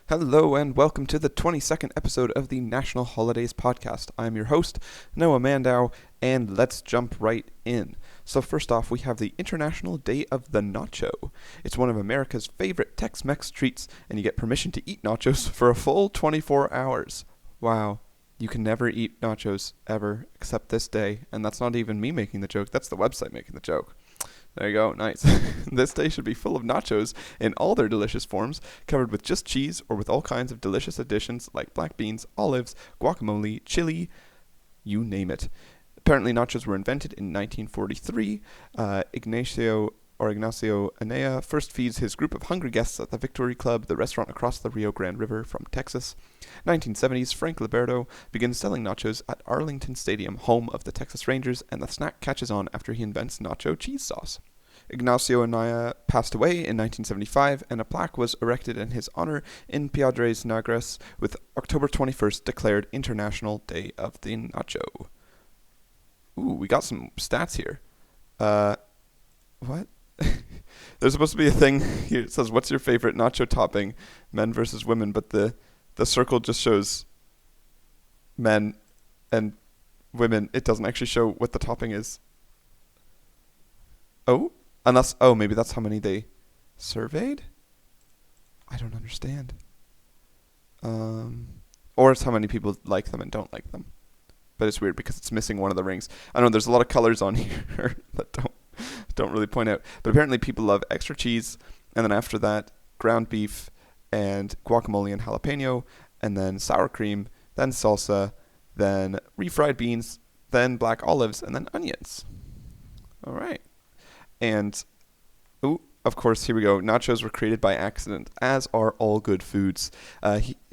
Hello and welcome to the 22nd episode of the National Holidays Podcast. I'm your host, Noah Mandow, and let's jump right in. So first off, we have the International Day of the Nacho. It's one of America's favorite Tex-Mex treats, and you get permission to eat nachos for a full 24 hours. Wow. You can never eat nachos ever except this day, and that's not even me making the joke, that's the website making the joke. There you go, nice. This day should be full of nachos in all their delicious forms, covered with just cheese or with all kinds of delicious additions like black beans, olives, guacamole, chili, you name it. Apparently nachos were invented in 1943. Ignacio Anaya first feeds his group of hungry guests at the Victory Club, the restaurant across the Rio Grande River from Texas. 1970s, Frank Liberto begins selling nachos at Arlington Stadium, home of the Texas Rangers, and the snack catches on after he invents nacho cheese sauce. Ignacio Anaya passed away in 1975, and a plaque was erected in his honor in Piedras Negras, with October 21st declared International Day of the Nacho. Ooh, we got some stats here. What? There's supposed to be a thing here. It says, what's your favorite nacho topping, men versus women? But the circle just shows men and women. It doesn't actually show what the topping is. Maybe that's how many they surveyed? I don't understand. Or it's how many people like them and don't like them. But it's weird because it's missing one of the rings. I know there's a lot of colors on here that don't really point out. But apparently people love extra cheese, and then after that, ground beef and guacamole and jalapeno, and then sour cream, then salsa, then refried beans, then black olives, and then onions. All right. And, of course, here we go. Nachos were created by accident, as are all good foods.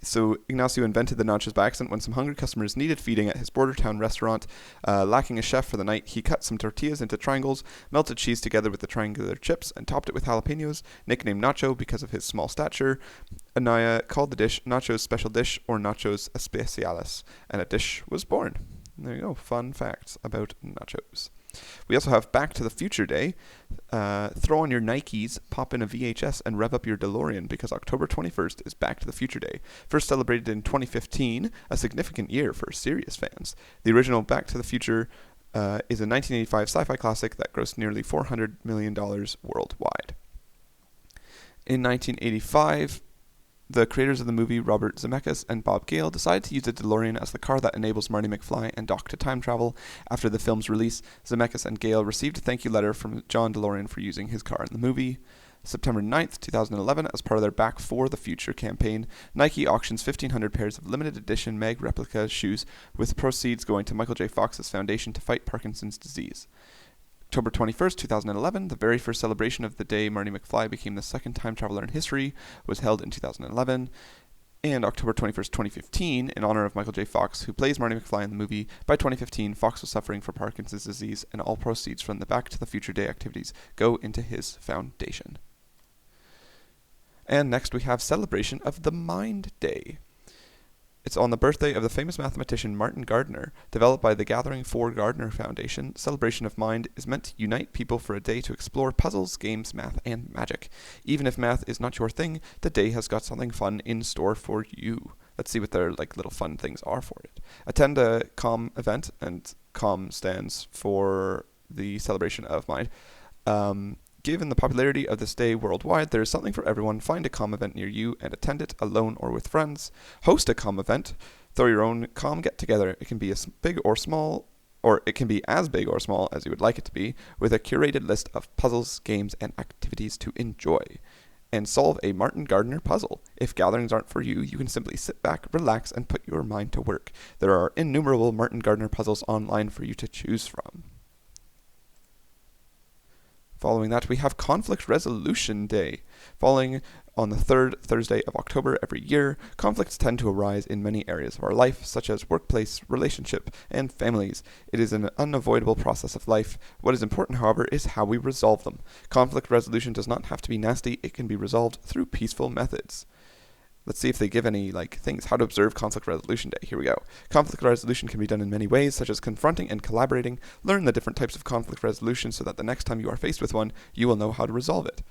So Ignacio invented the nachos by accident when some hungry customers needed feeding at his border town restaurant. Lacking a chef for the night, he cut some tortillas into triangles, melted cheese together with the triangular chips, and topped it with jalapenos. Nicknamed Nacho because of his small stature, Anaya called the dish Nacho's Special Dish or Nachos Especiales, and a dish was born. There you go. Fun facts about nachos. We also have Back to the Future Day. Throw on your Nikes, pop in a VHS, and rev up your DeLorean because October 21st is Back to the Future Day. First celebrated in 2015, a significant year for serious fans. The original Back to the Future is a 1985 sci-fi classic that grossed nearly $400 million worldwide. In 1985, the creators of the movie, Robert Zemeckis and Bob Gale, decided to use a DeLorean as the car that enables Marty McFly and Doc to time travel. After the film's release, Zemeckis and Gale received a thank you letter from John DeLorean for using his car in the movie. September 9th, 2011, as part of their Back for the Future campaign, Nike auctions 1,500 pairs of limited edition Meg replica shoes, with proceeds going to Michael J. Fox's foundation to fight Parkinson's disease. October 21st, 2011, the very first celebration of the day Marty McFly became the second time traveler in history, was held in 2011. And October 21st, 2015, in honor of Michael J. Fox, who plays Marty McFly in the movie. By 2015, Fox was suffering from Parkinson's disease, and all proceeds from the Back to the Future Day activities go into his foundation. And next we have celebration of the Mind Day. It's on the birthday of the famous mathematician Martin Gardner. Developed by the Gathering for Gardner Foundation, Celebration of Mind is meant to unite people for a day to explore puzzles, games, math, and magic. Even if math is not your thing, the day has got something fun in store for you. Let's see what their little fun things are for it. Attend a COM event, and COM stands for the Celebration of Mind. Given the popularity of this day worldwide, there is something for everyone. Find a COM event near you and attend it alone or with friends. Host a COM event. Throw your own COM get-together. It can be as big or small, or it can be as big or small as you would like it to be, with a curated list of puzzles, games, and activities to enjoy. And solve a Martin Gardner puzzle. If gatherings aren't for you, you can simply sit back, relax, and put your mind to work. There are innumerable Martin Gardner puzzles online for you to choose from. Following that, we have Conflict Resolution Day. Falling on the third Thursday of October every year, conflicts tend to arise in many areas of our life, such as workplace, relationship, and families. It is an unavoidable process of life. What is important, however, is how we resolve them. Conflict resolution does not have to be nasty. It can be resolved through peaceful methods. Let's see if they give any things. How to observe Conflict Resolution Day. Here we go. Conflict resolution can be done in many ways, such as confronting and collaborating. Learn the different types of conflict resolution so that the next time you are faced with one, you will know how to resolve it.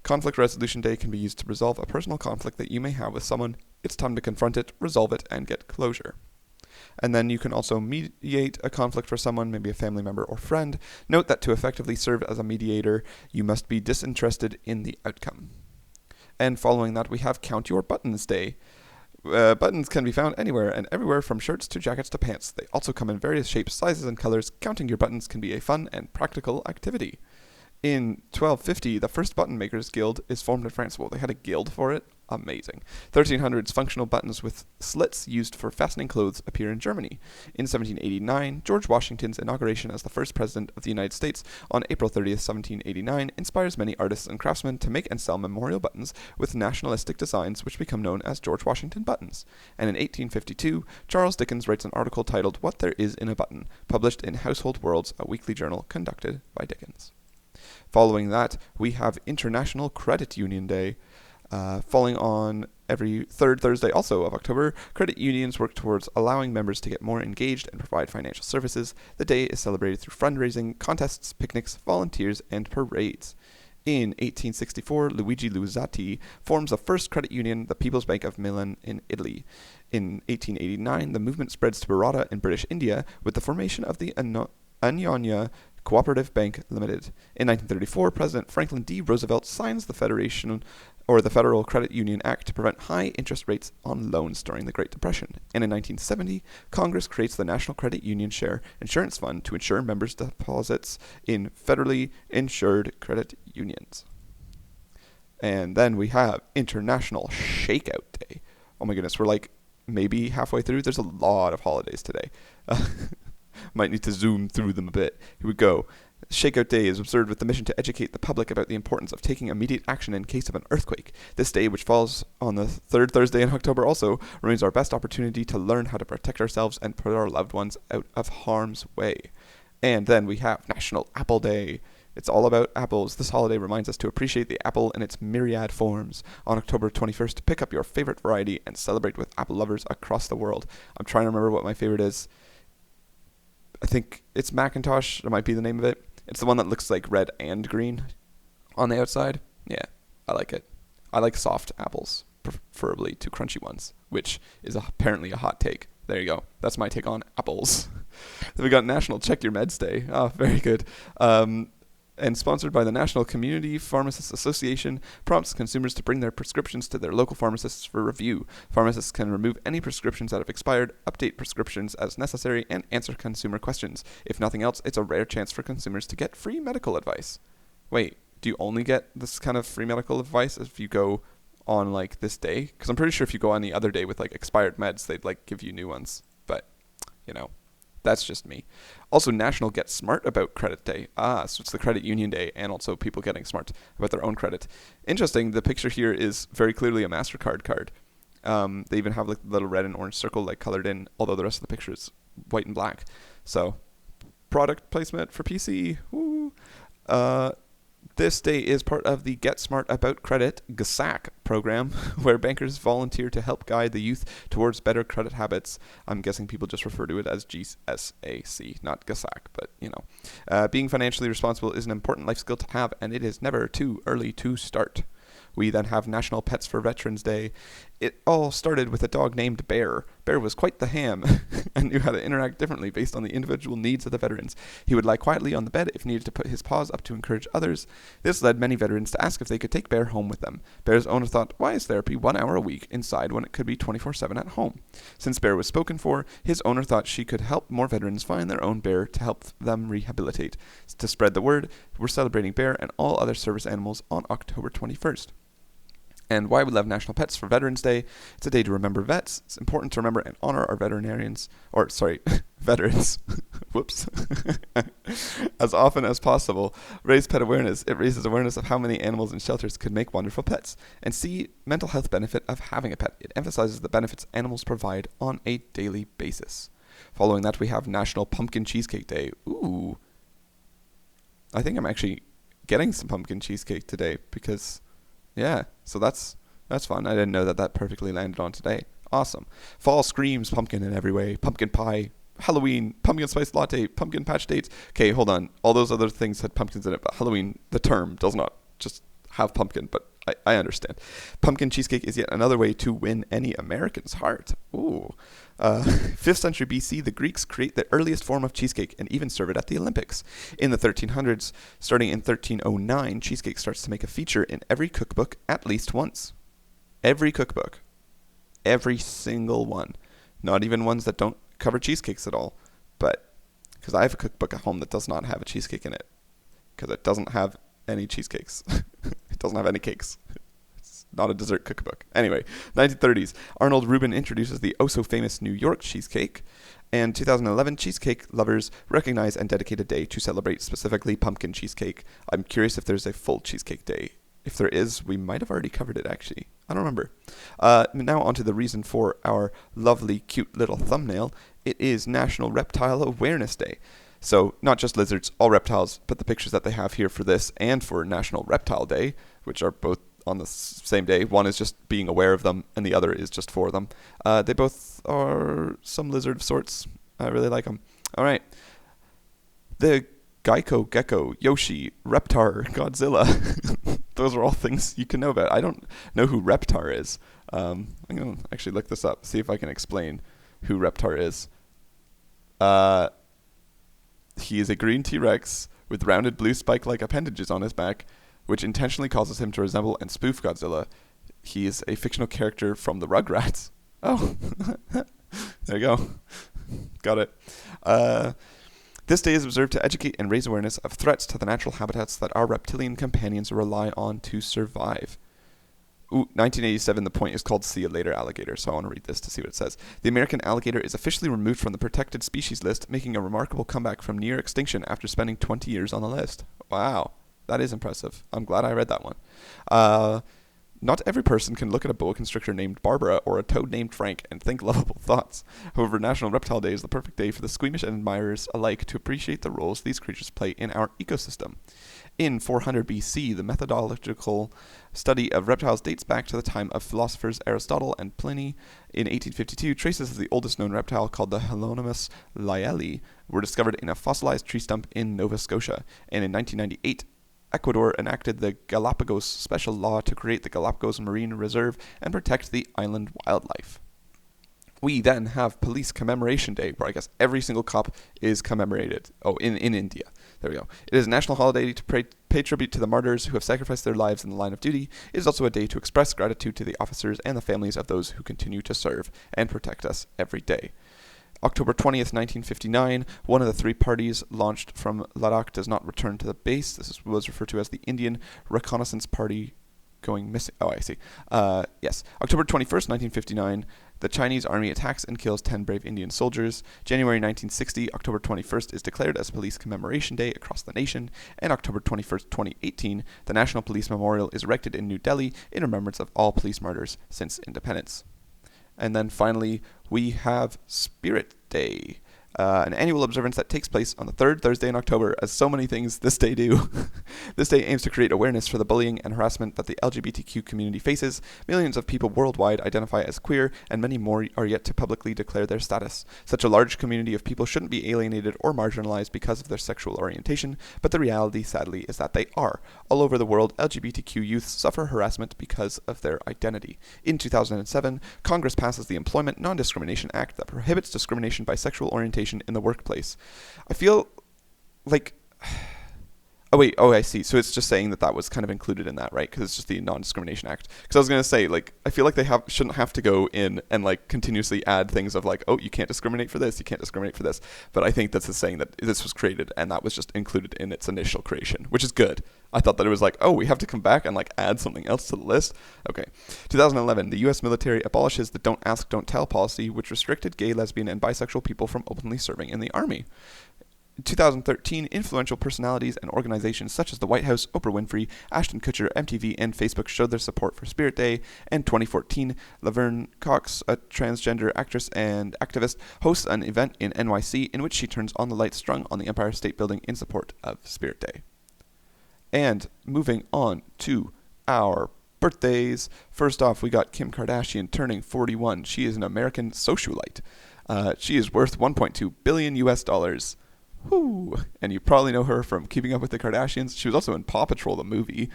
Conflict Resolution Day can be used to resolve a personal conflict that you may have with someone it's time to confront it, resolve it, and get closure. And then you can also mediate a conflict for someone, maybe a family member or friend. Note that to effectively serve as a mediator, you must be disinterested in the outcome. And following that, we have Count Your Buttons Day. Buttons can be found anywhere and everywhere, from shirts to jackets to pants. They also come in various shapes, sizes, and colors. Counting your buttons can be a fun and practical activity. In 1250, the first button makers guild is formed in France. Well, they had a guild for it. Amazing. 1300s, functional buttons with slits used for fastening clothes appear in Germany. In 1789, George Washington's inauguration as the first president of the United States on April 30th, 1789, inspires many artists and craftsmen to make and sell memorial buttons with nationalistic designs, which become known as George Washington buttons. And in 1852, Charles Dickens writes an article titled What There Is in a Button, published in Household Worlds, a weekly journal conducted by Dickens. Following that, we have International Credit Union Day. Falling on every third Thursday also of October, credit unions work towards allowing members to get more engaged and provide financial services. The day is celebrated through fundraising, contests, picnics, volunteers, and parades. In 1864, Luigi Luzzati forms the first credit union, the People's Bank of Milan in Italy. In 1889, the movement spreads to Baroda in British India with the formation of the Anyonya Cooperative Bank Limited. In 1934, President Franklin D. Roosevelt signs the Federal Credit Union Act to prevent high interest rates on loans during the Great Depression. And in 1970, Congress creates the National Credit Union Share Insurance Fund to insure members' deposits in federally insured credit unions. And then we have International Shakeout Day. Oh my goodness, we're like maybe halfway through. There's a lot of holidays today. Might need to zoom through them a bit. Here we go. Shakeout Day is observed with the mission to educate the public about the importance of taking immediate action in case of an earthquake. This day, which falls on the third Thursday in October also, remains our best opportunity to learn how to protect ourselves and put our loved ones out of harm's way. And then we have National Apple Day. It's all about apples. This holiday reminds us to appreciate the apple in its myriad forms. On October 21st, pick up your favorite variety and celebrate with apple lovers across the world. I'm trying to remember what my favorite is. I think it's Macintosh. That might be the name of it. It's the one that looks like red and green on the outside. Yeah, I like it. I like soft apples, preferably to crunchy ones, which is apparently a hot take. There you go. That's my take on apples. Then we got National Check Your Meds Day. Oh, very good. And sponsored by the National Community Pharmacists Association, prompts consumers to bring their prescriptions to their local pharmacists for review. Pharmacists can remove any prescriptions that have expired, update prescriptions as necessary, and answer consumer questions. If nothing else, it's a rare chance for consumers to get free medical advice. Wait, do you only get this kind of free medical advice if you go on like this day? Because I'm pretty sure if you go on the other day with like expired meds, they'd like give you new ones. But, you know. That's just me. Also, National Get Smart About Credit Day. So it's the credit union day and also people getting smart about their own credit. Interesting, the picture here is very clearly a MasterCard card. They even have like the little red and orange circle like colored in, although the rest of the picture is white and black. So, product placement for PC. Woo. This day is part of the Get Smart About Credit GSAC program, where bankers volunteer to help guide the youth towards better credit habits. I'm guessing people just refer to it as GSAC, not GSAC, but you know. Being financially responsible is an important life skill to have, and it is never too early to start. We then have National Pets for Veterans Day. It all started with a dog named Bear. Bear was quite the ham and knew how to interact differently based on the individual needs of the veterans. He would lie quietly on the bed if needed to put his paws up to encourage others. This led many veterans to ask if they could take Bear home with them. Bear's owner thought, why is therapy 1 hour a week inside when it could be 24/7 at home? Since Bear was spoken for, his owner thought she could help more veterans find their own bear to help them rehabilitate. To spread the word, we're celebrating Bear and all other service animals on October 21st. And why we love National Pets for Veterans Day. It's a day to remember vets. It's important to remember and honor our veterans. Whoops. As often as possible. Raise pet awareness. It raises awareness of how many animals in shelters could make wonderful pets. And see mental health benefit of having a pet. It emphasizes the benefits animals provide on a daily basis. Following that, we have National Pumpkin Cheesecake Day. Ooh. I think I'm actually getting some pumpkin cheesecake today because... yeah, so that's fun. I didn't know that perfectly landed on today. Awesome. Fall screams pumpkin in every way. Pumpkin pie, Halloween, pumpkin spice latte, pumpkin patch dates. Okay, hold on. All those other things had pumpkins in it, but Halloween, the term, does not just have pumpkin, but I understand. Pumpkin cheesecake is yet another way to win any American's heart. Ooh. 5th century BC, the Greeks create the earliest form of cheesecake and even serve it at the Olympics. In the 1300s, starting in 1309, cheesecake starts to make a feature in every cookbook at least once. Every cookbook. Every single one. Not even ones that don't cover cheesecakes at all. But, because I have a cookbook at home that does not have a cheesecake in it. Because it doesn't have any cheesecakes. It doesn't have any cakes. It's not a dessert cookbook. Anyway, 1930s, Arnold Rubin introduces the oh-so-famous New York cheesecake. And 2011, cheesecake lovers recognize and dedicate a day to celebrate specifically pumpkin cheesecake. I'm curious if there's a full cheesecake day. If there is, we might have already covered it, actually. I don't remember. Now on to the reason for our lovely, cute little thumbnail. It is National Reptile Awareness Day. So not just lizards, all reptiles, but the pictures that they have here for this and for National Reptile Day, which are both on the same day. One is just being aware of them, and the other is just for them. They both are some lizard of sorts. I really like them. All right. The Geico Gecko, Yoshi, Reptar, Godzilla. Those are all things you can know about. I don't know who Reptar is. I'm going to actually look this up, see if I can explain who Reptar is. He is a green T-Rex with rounded blue spike-like appendages on his back, which intentionally causes him to resemble and spoof Godzilla. He is a fictional character from the Rugrats. Oh, there you go. Got it. This day is observed to educate and raise awareness of threats to the natural habitats that our reptilian companions rely on to survive. 1987, the point is called See You Later Alligator, so I want to read this to see what it says. The American alligator is officially removed from the protected species list, making a remarkable comeback from near extinction after spending 20 years on the list. Wow, that is impressive. I'm glad I read that one. Not every person can look at a boa constrictor named Barbara or a toad named Frank and think lovable thoughts. However, National Reptile Day is the perfect day for the squeamish and admirers alike to appreciate the roles these creatures play in our ecosystem. In 400 BC, the methodological study of reptiles dates back to the time of philosophers Aristotle and Pliny. In 1852, traces of the oldest known reptile, called the Hylonomus lyelli, were discovered in a fossilized tree stump in Nova Scotia. And in 1998, Ecuador enacted the Galapagos Special Law to create the Galapagos Marine Reserve and protect the island wildlife. We then have Police Commemoration Day, where I guess every single cop is commemorated. Oh, in India. There we go. It is a national holiday to pay tribute to the martyrs who have sacrificed their lives in the line of duty. It is also a day to express gratitude to the officers and the families of those who continue to serve and protect us every day. October 20th, 1959, one of the three parties launched from Ladakh does not return to the base. This was referred to as the Indian Reconnaissance Party going missing. Oh, I see. Yes. October 21st, 1959, the Chinese army attacks and kills 10 brave Indian soldiers. January 1960, October 21st is declared as Police Commemoration Day across the nation. And October 21st, 2018, the National Police Memorial is erected in New Delhi in remembrance of all police martyrs since independence. And then finally, we have Spirit Day, an annual observance that takes place on the third Thursday in October, as so many things this day do. This day aims to create awareness for the bullying and harassment that the LGBTQ community faces. Millions of people worldwide identify as queer, and many more are yet to publicly declare their status. Such a large community of people shouldn't be alienated or marginalized because of their sexual orientation, but the reality, sadly, is that they are. All over the world, LGBTQ youth suffer harassment because of their identity. In 2007, Congress passes the Employment Non-Discrimination Act that prohibits discrimination by sexual orientation in the workplace. I feel like... I see. So it's just saying that was kind of included in that, right? Because it's just the Non-Discrimination Act. Because I was going to say, I feel like they shouldn't have to go in and, continuously add things of, you can't discriminate for this, you can't discriminate for this. But I think that's saying that this was created, and that was just included in its initial creation, which is good. I thought that it was we have to come back and, add something else to the list. Okay. 2011, the U.S. military abolishes the Don't Ask, Don't Tell policy, which restricted gay, lesbian, and bisexual people from openly serving in the Army. In 2013, influential personalities and organizations such as the White House, Oprah Winfrey, Ashton Kutcher, MTV, and Facebook showed their support for Spirit Day. And 2014, Laverne Cox, a transgender actress and activist, hosts an event in NYC in which she turns on the lights strung on the Empire State Building in support of Spirit Day. And moving on to our birthdays. First off, we got Kim Kardashian turning 41. She is an American socialite. She is worth $1.2 billion US. Whoo! And you probably know her from Keeping Up with the Kardashians. She was also in Paw Patrol, the movie.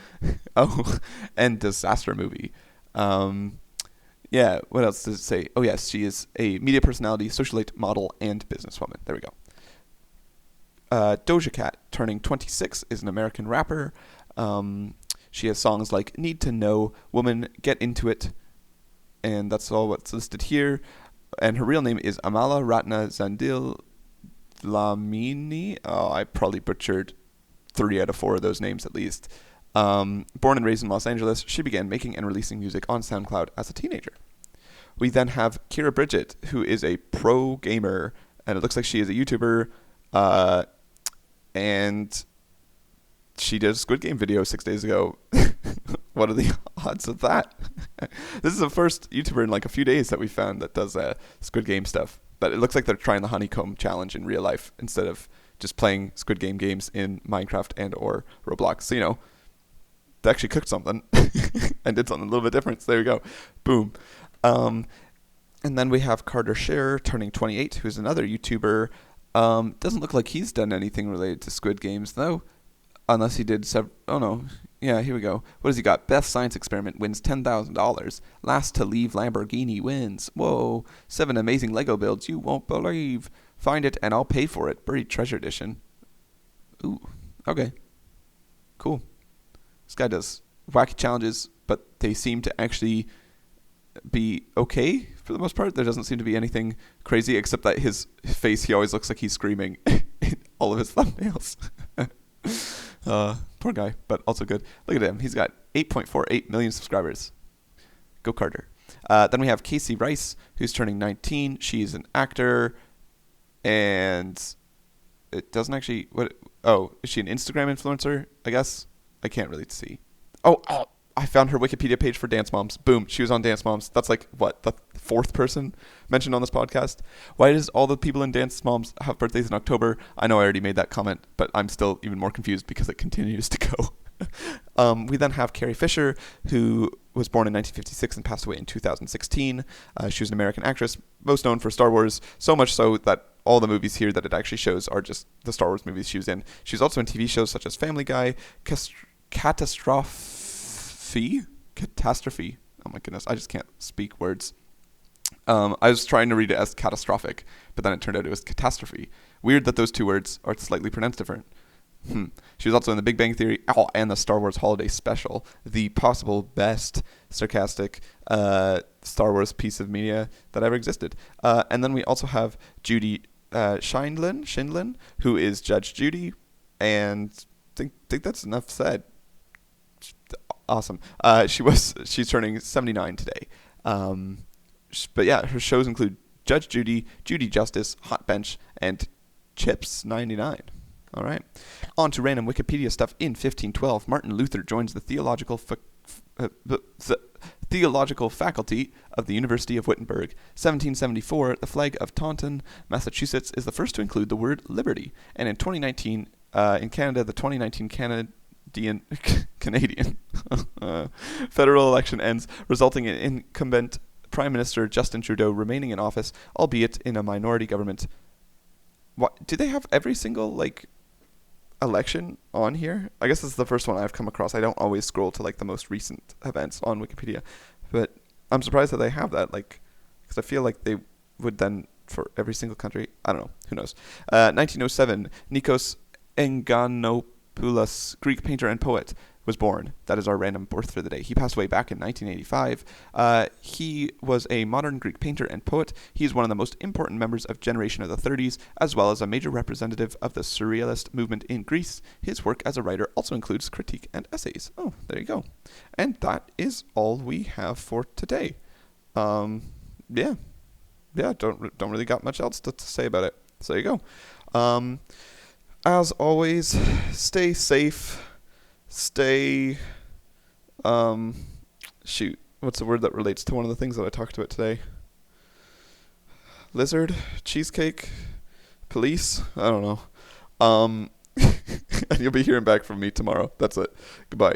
Oh, and Disaster Movie. Um, yeah, what else does it say? Oh, yes, she is a media personality, socialite, model, and businesswoman. There we go. Doja Cat, turning 26, is an American rapper. She has songs like Need to Know, Woman, Get Into It, and that's all what's listed here. And her real name is Amala Ratna Zandil Lamini. Oh, I probably butchered 3 out of 4 of those names at least. Born and raised in Los Angeles, she began making and releasing music on SoundCloud as a teenager. We then have Kira Bridget, who is a pro gamer, and it looks like she is a YouTuber, and she did a Squid Game video 6 days ago. What are the odds of that? This is the first YouTuber in like a few days that we found that does Squid Game stuff. But it looks like they're trying the honeycomb challenge in real life instead of just playing Squid Game games in Minecraft and or Roblox. So, you know, they actually cooked something and did something a little bit different. So there you go. Boom. And then we have Carter Scherer turning 28, who's another YouTuber. Doesn't look like he's done anything related to Squid Games, though. Unless he did oh no. Yeah, here we go. What has he got? Best Science Experiment wins $10,000. Last to Leave Lamborghini wins. Whoa. 7 amazing Lego builds you won't believe. Find it and I'll pay for it. Buried Treasure Edition. Ooh. Okay. Cool. This guy does wacky challenges, but they seem to actually be okay for the most part. There doesn't seem to be anything crazy except that his face, he always looks like he's screaming in all of his thumbnails. Poor guy, but also good. Look at him. He's got 8.48 million subscribers. Go Carter. Then we have Casey Rice, who's turning 19. She's an actor, and it doesn't actually... is she an Instagram influencer, I guess? I can't really see. Oh, I found her Wikipedia page for Dance Moms. Boom, she was on Dance Moms. That's like, what, the 4th person mentioned on this podcast? Why does all the people in Dance Moms have birthdays in October? I know I already made that comment, but I'm still even more confused because it continues to go. We then have Carrie Fisher, who was born in 1956 and passed away in 2016. She was an American actress, most known for Star Wars, so much so that all the movies here that it actually shows are just the Star Wars movies she was in. She was also in TV shows such as Family Guy, Catastrophe. Oh my goodness, I just can't speak words. I was trying to read it as catastrophic, but then it turned out it was catastrophe. Weird that those 2 words are slightly pronounced different. She was also in The Big Bang Theory and the Star Wars Holiday Special, the possible best sarcastic Star Wars piece of media that ever existed. And then we also have Judy Schindlin, who is Judge Judy, and think that's enough said. Awesome. She's turning 79 today. But yeah, her shows include Judge Judy, Judy Justice, Hot Bench, and Chips 99. All right. On to random Wikipedia stuff. In 1512, Martin Luther joins the theological faculty of the University of Wittenberg. 1774, the flag of Taunton, Massachusetts, is the first to include the word liberty. And in 2019, in Canada, the 2019 Canadian federal election ends, resulting in incumbent Prime Minister Justin Trudeau remaining in office, albeit in a minority government. What do they have every single election on here? I guess this is the first one I've come across. I don't always scroll to the most recent events on Wikipedia, but I'm surprised that they have that. Because I feel like they would then for every single country. I don't know. Who knows? 1907, Nikos Enganopoulos, Greek painter and poet, was born. That is our random birth for the day. He passed away back in 1985. He was a modern Greek painter and poet. He is one of the most important members of generation of the 30s, as well as a major representative of the Surrealist movement in Greece. His work as a writer also includes critique and essays. Oh, there you go. And that is all we have for today. Yeah, don't really got much else to say about it. So there you go. As always, stay safe. Stay, what's the word that relates to one of the things that I talked about today? Lizard? Cheesecake? Police? I don't know. And you'll be hearing back from me tomorrow. That's it. Goodbye.